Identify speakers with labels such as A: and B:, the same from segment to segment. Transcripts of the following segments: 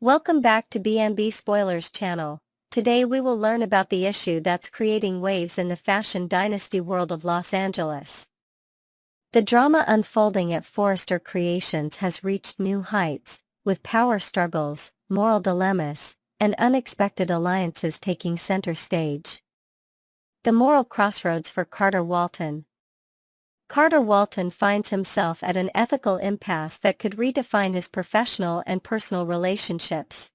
A: Welcome back to B&B Spoilers channel. Today we will learn about the issue that's creating waves in the fashion dynasty world of Los Angeles. The drama unfolding at Forrester Creations has reached new heights, with power struggles, moral dilemmas, and unexpected alliances taking center stage. The moral crossroads for Carter Walton. Carter Walton finds himself at an ethical impasse that could redefine his professional and personal relationships.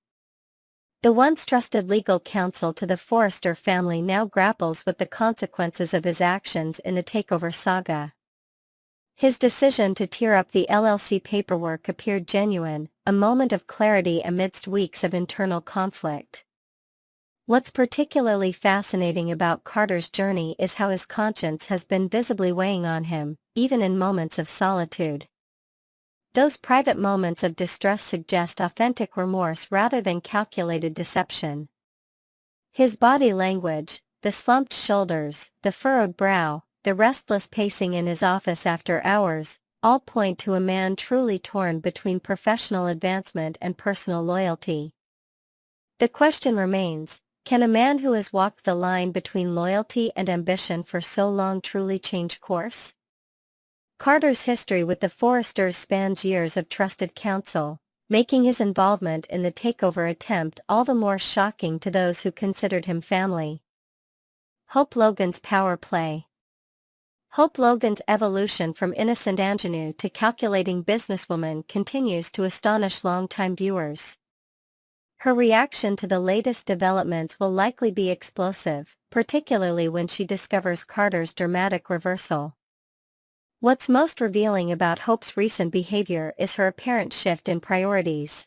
A: The once trusted legal counsel to the Forrester family now grapples with the consequences of his actions in the takeover saga. His decision to tear up the LLC paperwork appeared genuine, a moment of clarity amidst weeks of internal conflict. What's particularly fascinating about Carter's journey is how his conscience has been visibly weighing on him, even in moments of solitude. Those private moments of distress suggest authentic remorse rather than calculated deception. His body language, the slumped shoulders, the furrowed brow, the restless pacing in his office after hours, all point to a man truly torn between professional advancement and personal loyalty. The question remains, can a man who has walked the line between loyalty and ambition for so long truly change course? Carter's history with the Forresters spans years of trusted counsel, making his involvement in the takeover attempt all the more shocking to those who considered him family. Hope Logan's power play. Hope Logan's evolution from innocent ingenue to calculating businesswoman continues to astonish longtime viewers. Her reaction to the latest developments will likely be explosive, particularly when she discovers Carter's dramatic reversal. What's most revealing about Hope's recent behavior is her apparent shift in priorities.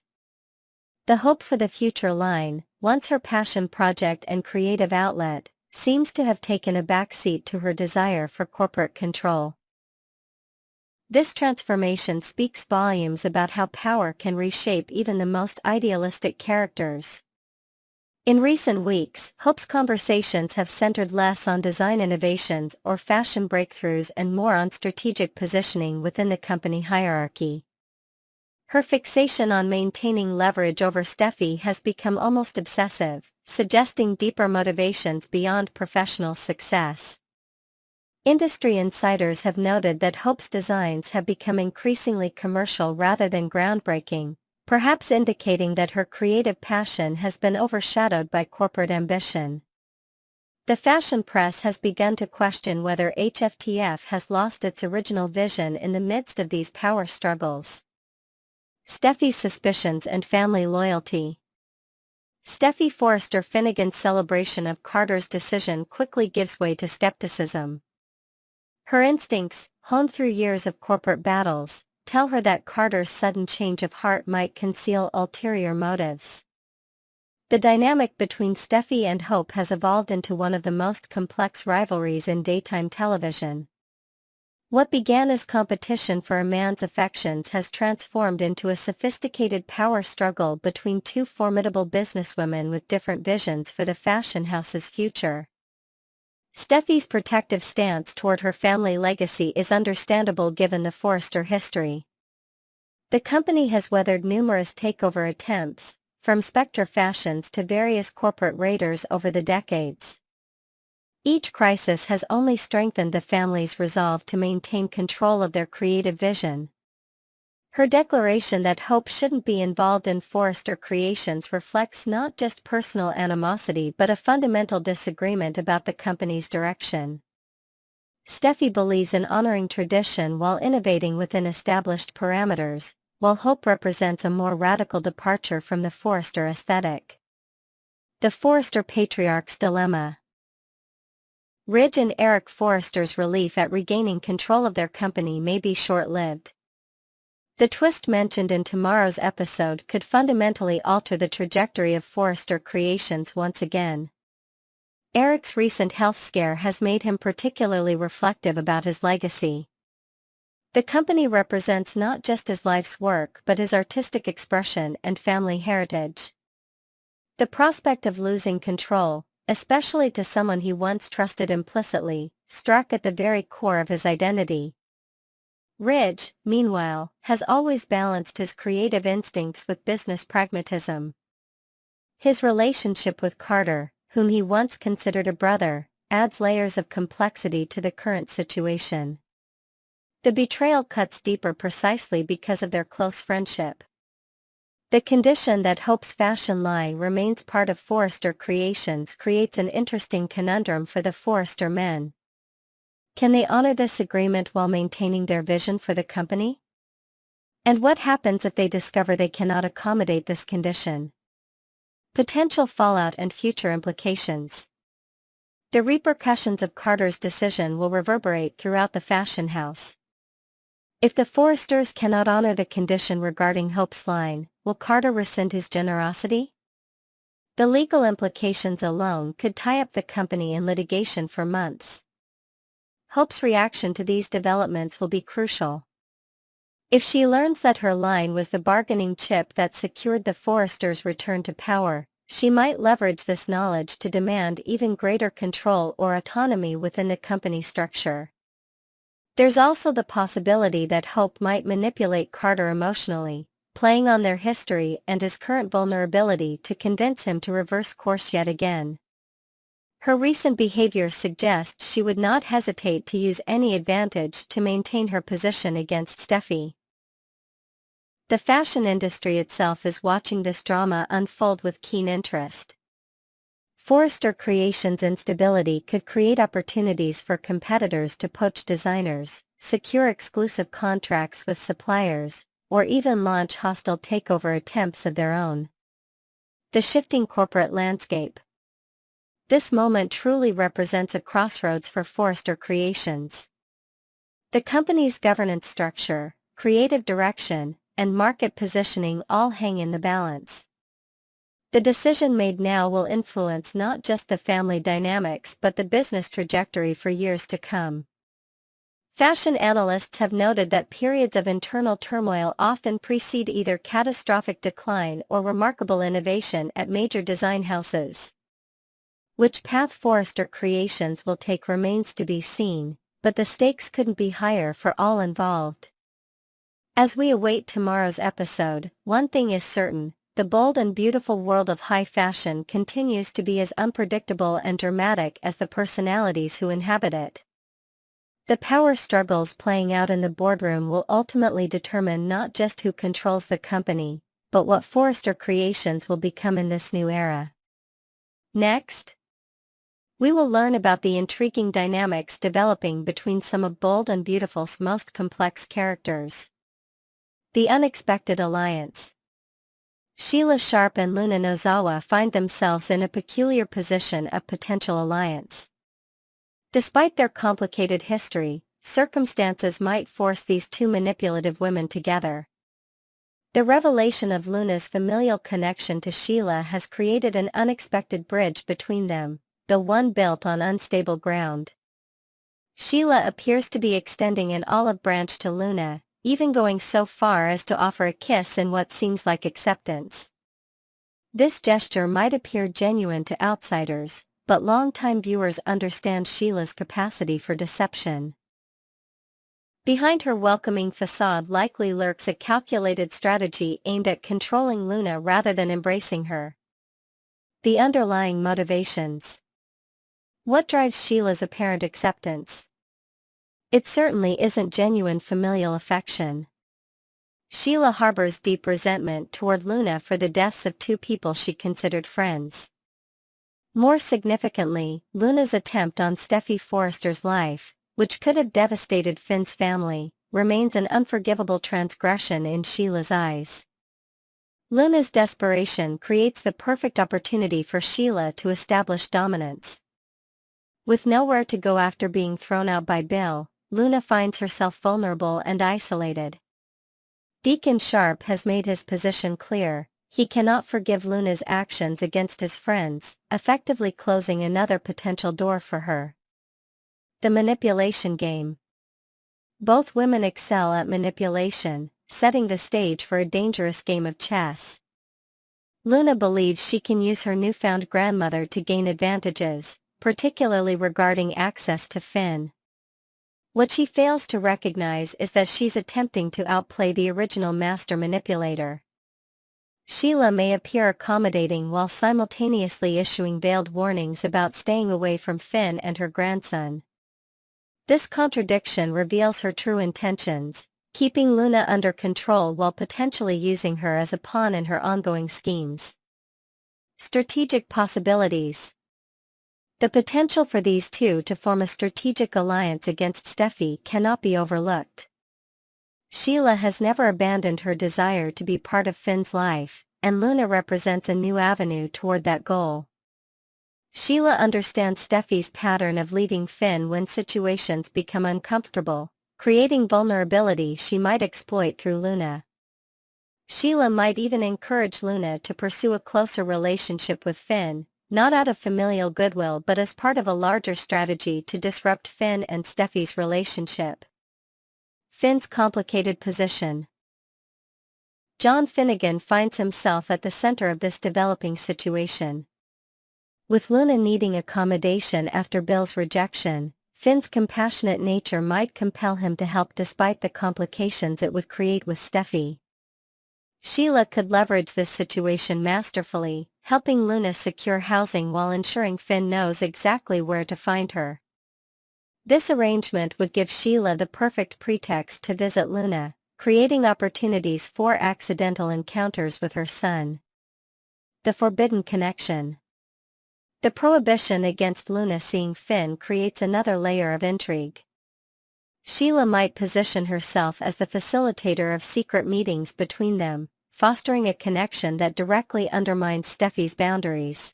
A: The Hope for the Future line, once her passion project and creative outlet, seems to have taken a backseat to her desire for corporate control. This transformation speaks volumes about how power can reshape even the most idealistic characters. In recent weeks, Hope's conversations have centered less on design innovations or fashion breakthroughs and more on strategic positioning within the company hierarchy. Her fixation on maintaining leverage over Steffi has become almost obsessive, suggesting deeper motivations beyond professional success. Industry insiders have noted that Hope's designs have become increasingly commercial rather than groundbreaking, perhaps indicating that her creative passion has been overshadowed by corporate ambition. The fashion press has begun to question whether HFTF has lost its original vision in the midst of these power struggles. Steffi's suspicions and family loyalty. Steffi Forrester Finnegan's celebration of Carter's decision quickly gives way to skepticism. Her instincts, honed through years of corporate battles, tell her that Carter's sudden change of heart might conceal ulterior motives. The dynamic between Steffi and Hope has evolved into one of the most complex rivalries in daytime television. What began as competition for a man's affections has transformed into a sophisticated power struggle between two formidable businesswomen with different visions for the fashion house's future. Steffi's protective stance toward her family legacy is understandable given the Forrester history. The company has weathered numerous takeover attempts, from Spectre Fashions to various corporate raiders over the decades. Each crisis has only strengthened the family's resolve to maintain control of their creative vision. Her declaration that Hope shouldn't be involved in Forrester Creations reflects not just personal animosity but a fundamental disagreement about the company's direction. Steffi believes in honoring tradition while innovating within established parameters, while Hope represents a more radical departure from the Forrester aesthetic. The Forrester Patriarch's Dilemma. Ridge and Eric Forrester's relief at regaining control of their company may be short-lived. The twist mentioned in tomorrow's episode could fundamentally alter the trajectory of Forrester Creations once again. Eric's recent health scare has made him particularly reflective about his legacy. The company represents not just his life's work but his artistic expression and family heritage. The prospect of losing control, especially to someone he once trusted implicitly, struck at the very core of his identity. Ridge, meanwhile, has always balanced his creative instincts with business pragmatism. His relationship with Carter, whom he once considered a brother, adds layers of complexity to the current situation. The betrayal cuts deeper precisely because of their close friendship. The condition that Hope's fashion line remains part of Forrester Creations creates an interesting conundrum for the Forrester men. Can they honor this agreement while maintaining their vision for the company? And what happens if they discover they cannot accommodate this condition? Potential fallout and future implications. The repercussions of Carter's decision will reverberate throughout the fashion house. If the Forresters cannot honor the condition regarding Hope's line, will Carter rescind his generosity? The legal implications alone could tie up the company in litigation for months. Hope's reaction to these developments will be crucial. If she learns that her line was the bargaining chip that secured the Forresters' return to power, she might leverage this knowledge to demand even greater control or autonomy within the company structure. There's also the possibility that Hope might manipulate Carter emotionally, playing on their history and his current vulnerability to convince him to reverse course yet again. Her recent behavior suggests she would not hesitate to use any advantage to maintain her position against Steffi. The fashion industry itself is watching this drama unfold with keen interest. Forrester Creations' instability could create opportunities for competitors to poach designers, secure exclusive contracts with suppliers, or even launch hostile takeover attempts of their own. The shifting corporate landscape. This moment truly represents a crossroads for Forrester Creations. The company's governance structure, creative direction, and market positioning all hang in the balance. The decision made now will influence not just the family dynamics but the business trajectory for years to come. Fashion analysts have noted that periods of internal turmoil often precede either catastrophic decline or remarkable innovation at major design houses. Which path Forrester Creations will take remains to be seen, but the stakes couldn't be higher for all involved. As we await tomorrow's episode, one thing is certain: the bold and beautiful world of high fashion continues to be as unpredictable and dramatic as the personalities who inhabit it. The power struggles playing out in the boardroom will ultimately determine not just who controls the company, but what Forrester Creations will become in this new era. Next, we will learn about the intriguing dynamics developing between some of Bold and Beautiful's most complex characters. The unexpected alliance. Sheila Sharp and Luna Nozawa find themselves in a peculiar position of potential alliance. Despite their complicated history, circumstances might force these two manipulative women together. The revelation of Luna's familial connection to Sheila has created an unexpected bridge between them, though one built on unstable ground. Sheila appears to be extending an olive branch to Luna, even going so far as to offer a kiss in what seems like acceptance. This gesture might appear genuine to outsiders, but longtime viewers understand Sheila's capacity for deception. Behind her welcoming facade likely lurks a calculated strategy aimed at controlling Luna rather than embracing her. The underlying motivations. What drives Sheila's apparent acceptance? It certainly isn't genuine familial affection. Sheila harbors deep resentment toward Luna for the deaths of two people she considered friends. More significantly, Luna's attempt on Steffi Forrester's life, which could have devastated Finn's family, remains an unforgivable transgression in Sheila's eyes. Luna's desperation creates the perfect opportunity for Sheila to establish dominance. With nowhere to go after being thrown out by Bill, Luna finds herself vulnerable and isolated. Deacon Sharp has made his position clear: he cannot forgive Luna's actions against his friends, effectively closing another potential door for her. The manipulation game. Both women excel at manipulation, setting the stage for a dangerous game of chess. Luna believes she can use her newfound grandmother to gain advantages, particularly regarding access to Finn. What she fails to recognize is that she's attempting to outplay the original master manipulator. Sheila may appear accommodating while simultaneously issuing veiled warnings about staying away from Finn and her grandson. This contradiction reveals her true intentions, keeping Luna under control while potentially using her as a pawn in her ongoing schemes. Strategic possibilities. The potential for these two to form a strategic alliance against Steffi cannot be overlooked. Sheila has never abandoned her desire to be part of Finn's life, and Luna represents a new avenue toward that goal. Sheila understands Steffi's pattern of leaving Finn when situations become uncomfortable, creating vulnerability she might exploit through Luna. Sheila might even encourage Luna to pursue a closer relationship with Finn, not out of familial goodwill but as part of a larger strategy to disrupt Finn and Steffi's relationship. Finn's complicated position. John Finnegan finds himself at the center of this developing situation. With Luna needing accommodation after Bill's rejection, Finn's compassionate nature might compel him to help despite the complications it would create with Steffi. Sheila could leverage this situation masterfully, helping Luna secure housing while ensuring Finn knows exactly where to find her. This arrangement would give Sheila the perfect pretext to visit Luna, creating opportunities for accidental encounters with her son. The forbidden connection. The prohibition against Luna seeing Finn creates another layer of intrigue. Sheila might position herself as the facilitator of secret meetings between them, fostering a connection that directly undermines Steffi's boundaries.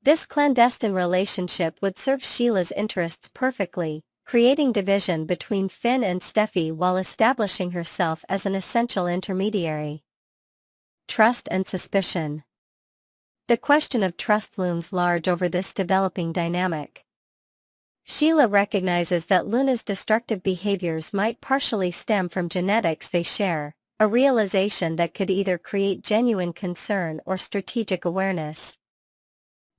A: This clandestine relationship would serve Sheila's interests perfectly, creating division between Finn and Steffi while establishing herself as an essential intermediary. Trust and suspicion. The question of trust looms large over this developing dynamic. Sheila recognizes that Luna's destructive behaviors might partially stem from genetics they share, a realization that could either create genuine concern or strategic awareness.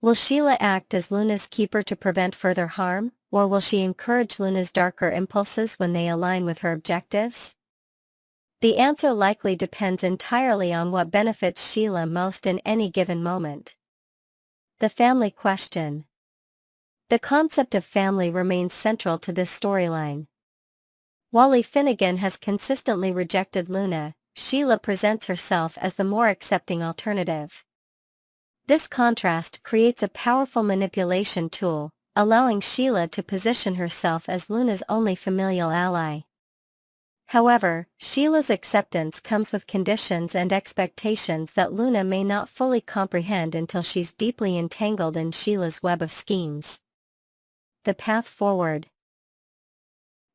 A: Will Sheila act as Luna's keeper to prevent further harm, or will she encourage Luna's darker impulses when they align with her objectives? The answer likely depends entirely on what benefits Sheila most in any given moment. The family question. The concept of family remains central to this storyline. While Finnegan has consistently rejected Luna, Sheila presents herself as the more accepting alternative. This contrast creates a powerful manipulation tool, allowing Sheila to position herself as Luna's only familial ally. However, Sheila's acceptance comes with conditions and expectations that Luna may not fully comprehend until she's deeply entangled in Sheila's web of schemes. The path forward.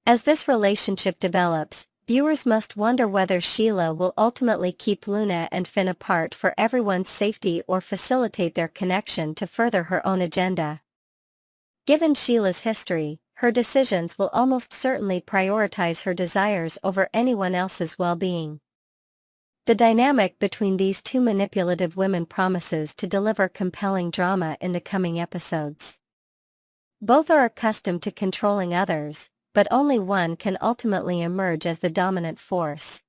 A: As this relationship develops, viewers must wonder whether Sheila will ultimately keep Luna and Finn apart for everyone's safety or facilitate their connection to further her own agenda. Given Sheila's history, her decisions will almost certainly prioritize her desires over anyone else's well-being. The dynamic between these two manipulative women promises to deliver compelling drama in the coming episodes. Both are accustomed to controlling others, but only one can ultimately emerge as the dominant force.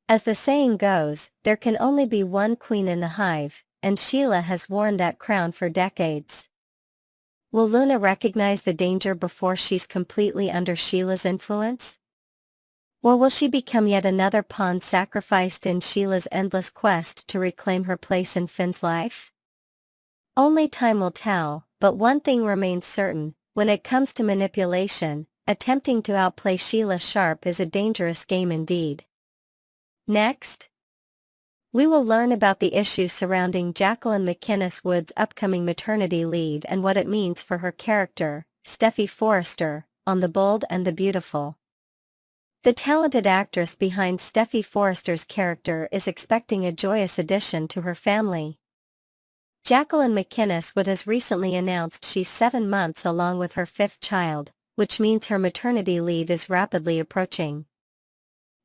A: As the saying goes, there can only be one queen in the hive, and Sheila has worn that crown for decades. Will Luna recognize the danger before she's completely under Sheila's influence? Or will she become yet another pawn sacrificed in Sheila's endless quest to reclaim her place in Finn's life? Only time will tell, but one thing remains certain: when it comes to manipulation, attempting to outplay Sheila Sharp is a dangerous game indeed. Next, we will learn about the issues surrounding Jacqueline McInnes Wood's upcoming maternity leave and what it means for her character, Steffi Forrester, on The Bold and the Beautiful. The talented actress behind Steffi Forrester's character is expecting a joyous addition to her family. Jacqueline McInnes Wood has recently announced she's 7 months along with her 5th child, which means her maternity leave is rapidly approaching.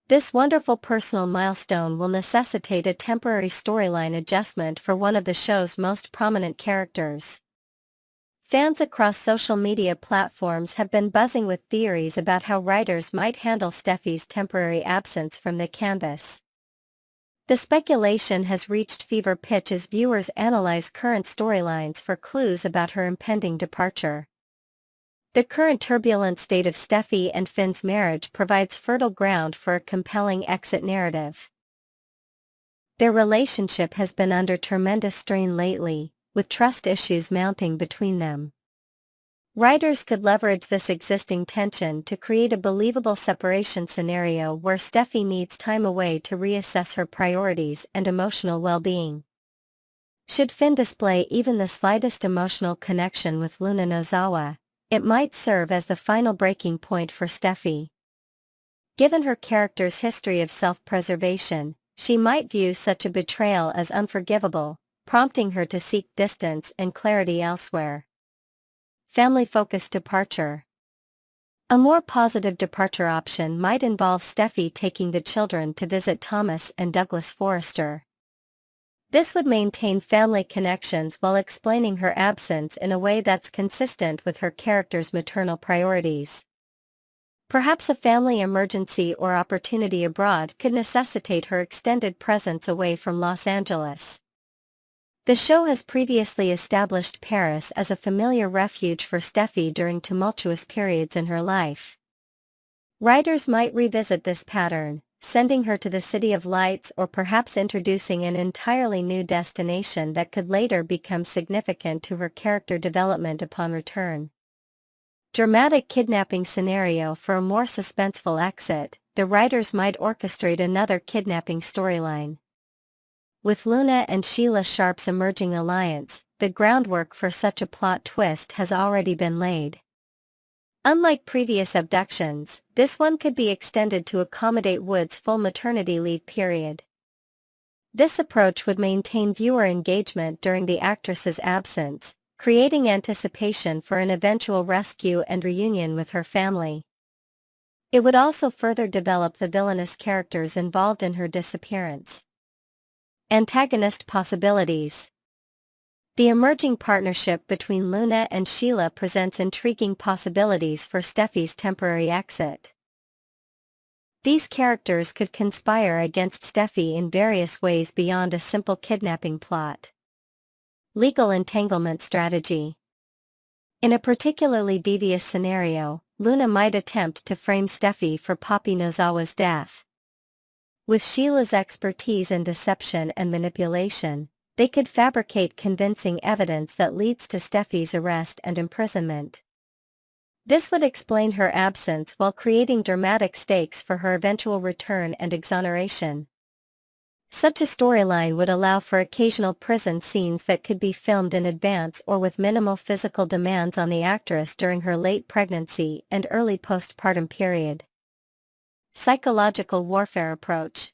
A: This wonderful personal milestone will necessitate a temporary storyline adjustment for one of the show's most prominent characters. Fans across social media platforms have been buzzing with theories about how writers might handle Steffi's temporary absence from the canvas. The speculation has reached fever pitch as viewers analyze current storylines for clues about her impending departure. The current turbulent state of Steffi and Finn's marriage provides fertile ground for a compelling exit narrative. Their relationship has been under tremendous strain lately, with trust issues mounting between them. Writers could leverage this existing tension to create a believable separation scenario where Steffi needs time away to reassess her priorities and emotional well-being. Should Finn display even the slightest emotional connection with Luna Nozawa, it might serve as the final breaking point for Steffi. Given her character's history of self-preservation, she might view such a betrayal as unforgivable, prompting her to seek distance and clarity elsewhere. Family-focused departure. A more positive departure option might involve Steffi taking the children to visit Thomas and Douglas Forrester. This would maintain family connections while explaining her absence in a way that's consistent with her character's maternal priorities. Perhaps a family emergency or opportunity abroad could necessitate her extended presence away from Los Angeles. The show has previously established Paris as a familiar refuge for Steffi during tumultuous periods in her life. Writers might revisit this pattern, sending her to the City of Lights or perhaps introducing an entirely new destination that could later become significant to her character development upon return. Dramatic kidnapping scenario. For a more suspenseful exit, the writers might orchestrate another kidnapping storyline. With Luna and Sheila Sharp's emerging alliance, the groundwork for such a plot twist has already been laid. Unlike previous abductions, this one could be extended to accommodate Wood's full maternity leave period. This approach would maintain viewer engagement during the actress's absence, creating anticipation for an eventual rescue and reunion with her family. It would also further develop the villainous characters involved in her disappearance. Antagonist possibilities. The emerging partnership between Luna and Sheila presents intriguing possibilities for Steffi's temporary exit. These characters could conspire against Steffi in various ways beyond a simple kidnapping plot. Legal entanglement strategy. In a particularly devious scenario, Luna might attempt to frame Steffi for Poppy Nozawa's death. With Sheila's expertise in deception and manipulation, they could fabricate convincing evidence that leads to Steffi's arrest and imprisonment. This would explain her absence while creating dramatic stakes for her eventual return and exoneration. Such a storyline would allow for occasional prison scenes that could be filmed in advance or with minimal physical demands on the actress during her late pregnancy and early postpartum period. Psychological warfare approach.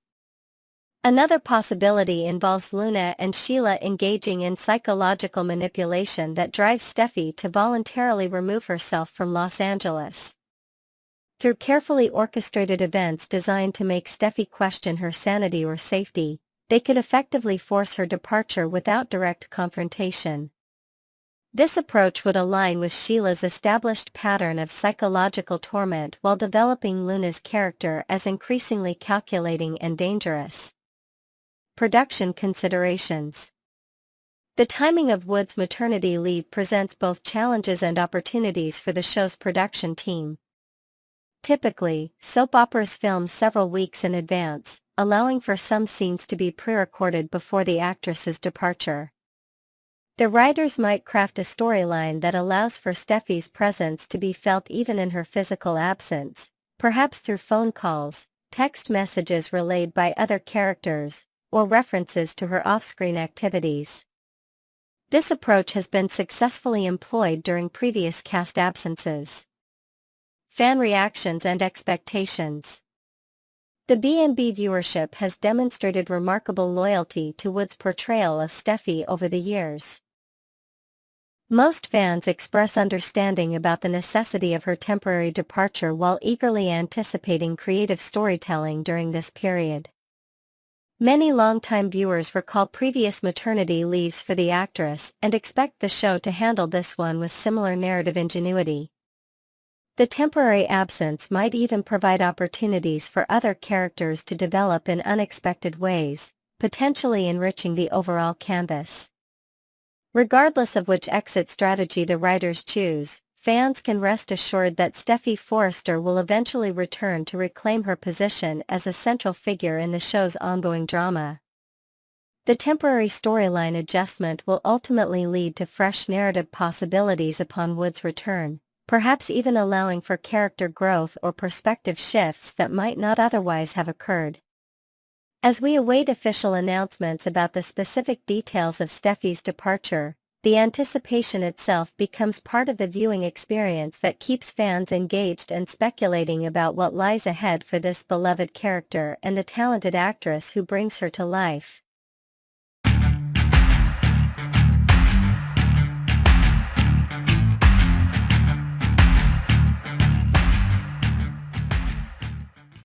A: Another possibility involves Luna and Sheila engaging in psychological manipulation that drives Steffi to voluntarily remove herself from Los Angeles. Through carefully orchestrated events designed to make Steffi question her sanity or safety, they could effectively force her departure without direct confrontation. This approach would align with Sheila's established pattern of psychological torment while developing Luna's character as increasingly calculating and dangerous. Production considerations. The timing of Wood's maternity leave presents both challenges and opportunities for the show's production team. Typically, soap operas film several weeks in advance, allowing for some scenes to be pre-recorded before the actress's departure. The writers might craft a storyline that allows for Steffi's presence to be felt even in her physical absence, perhaps through phone calls, text messages relayed by other characters, or references to her off-screen activities. This approach has been successfully employed during previous cast absences. Fan reactions and expectations. The B&B viewership has demonstrated remarkable loyalty to Wood's portrayal of Steffi over the years. Most fans express understanding about the necessity of her temporary departure while eagerly anticipating creative storytelling during this period. Many longtime viewers recall previous maternity leaves for the actress and expect the show to handle this one with similar narrative ingenuity. The temporary absence might even provide opportunities for other characters to develop in unexpected ways, potentially enriching the overall canvas. Regardless of which exit strategy the writers choose, fans can rest assured that Steffi Forrester will eventually return to reclaim her position as a central figure in the show's ongoing drama. The temporary storyline adjustment will ultimately lead to fresh narrative possibilities upon Wood's return, perhaps even allowing for character growth or perspective shifts that might not otherwise have occurred. As we await official announcements about the specific details of Steffi's departure, the anticipation itself becomes part of the viewing experience that keeps fans engaged and speculating about what lies ahead for this beloved character and the talented actress who brings her to life.